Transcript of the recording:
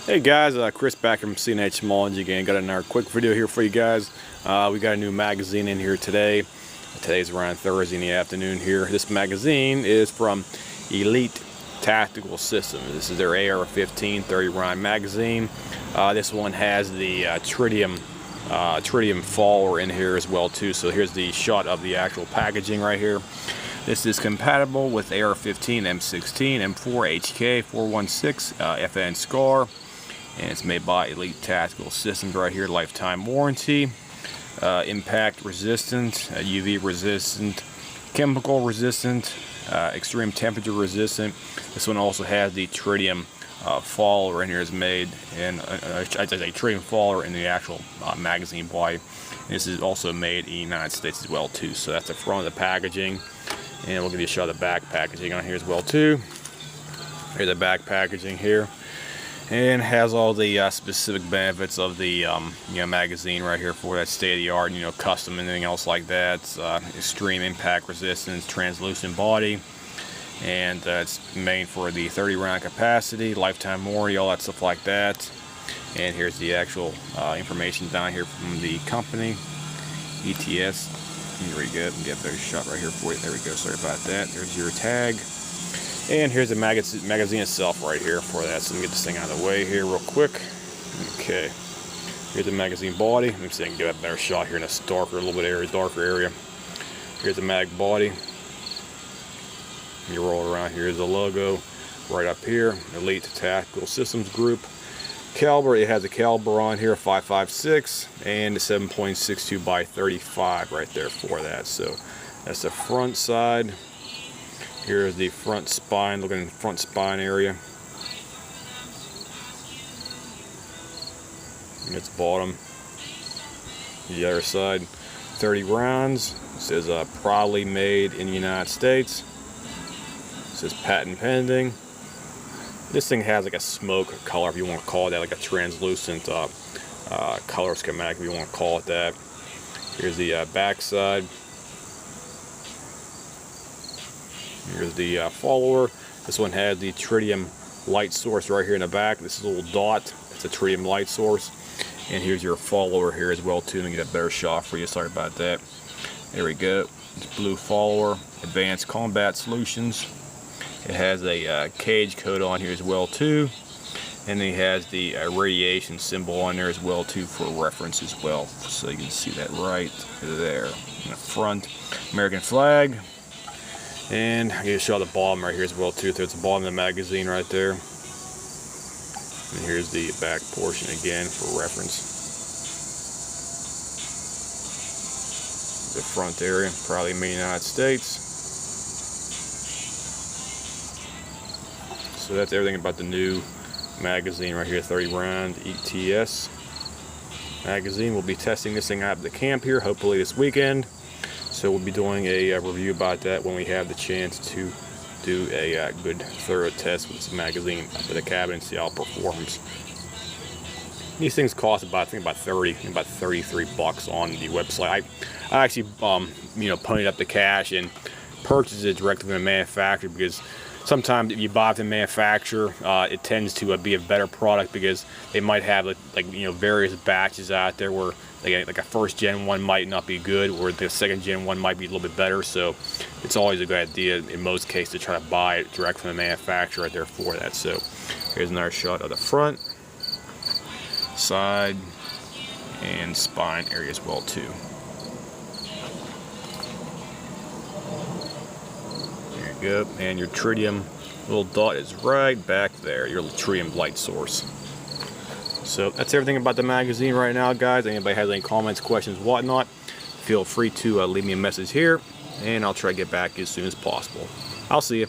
Hey guys, Chris back from C&H Technology again. Got another quick video here for you guys. We got a new magazine in here today. Today's around Thursday in the afternoon here. This magazine is from Elite Tactical Systems. This is their AR-15 30 round magazine. This one has the Tritium follower in here as well too. So here's the shot of the actual packaging right here. This is compatible with AR-15, M16, M4, HK, 416, FN SCAR. And it's made by Elite Tactical Systems right here, lifetime warranty, impact resistant, UV resistant, chemical resistant, extreme temperature resistant. This one also has the tritium follower in here is made, and I'd say tritium follower in the actual magazine body. This is also made in the United States as well too. So that's the front of the packaging, and we'll give you a shot of the back packaging on here as well too. Here's the back packaging here. And has all the specific benefits of the magazine right here for that state-of-the-art, custom and anything else like that. Extreme impact resistance, translucent body, and it's made for the 30 round capacity, lifetime warranty, all that stuff like that. And here's the actual information down here from the company, ETS. Here we go. Get a better shot right here for you. There we go. Sorry about that. There's your tag. And here's the magazine itself right here for that. So let me get this thing out of the way here real quick. Okay. Here's the magazine body. Let me see if I can get a better shot here in this darker, a little bit darker area. Here's the mag body. You roll around. Here's the logo right up here. Elite Tactical Systems Group. Caliber, it has a caliber on here, 5.56, and 7.62 by 35 right there for that. So that's the front side. Here's the front spine, looking in the front spine area. And it's the bottom. The other side, 30 rounds. It says proudly made in the United States. It says patent pending. This thing has like a smoke color, if you want to call it that, like a translucent color schematic, if you want to call it that. Here's the back side. Here's the follower. This one has the tritium light source right here in the back. This is a little dot. It's a tritium light source. And here's your follower here as well too. Let me get a better shot for you. Sorry about that. There we go. It's blue follower. Advanced Combat Solutions. It has a cage code on here as well too. And then it has the radiation symbol on there as well too for reference as well. So you can see that right there in the front. American flag. And I get a shot of the bottom right here as well too. There's the bottom of the magazine right there. And here's the back portion again for reference. The front area, probably made in the United States. So that's everything about the new magazine right here, 30 round ETS magazine. We'll be testing this thing out at the camp here, hopefully this weekend. So we'll be doing a review about that when we have the chance to do a good thorough test with this magazine up at the cabin and see how it performs. These things cost about, I think about 33 bucks on the website. I actually ponied up the cash and purchased it directly from the manufacturer, because sometimes if you buy it from the manufacturer, it tends to be a better product, because they might have various batches out there where like a first gen one might not be good, or the second gen one might be a little bit better. So it's always a good idea in most cases to try to buy it direct from the manufacturer right there for that. So here's another shot of the front, side, and spine area as well too. There you go. And your tritium little dot is right back there, your tritium light source. So that's everything about the magazine right now, guys. Anybody has any comments, questions, whatnot, feel free to leave me a message here, and I'll try to get back as soon as possible. I'll see you.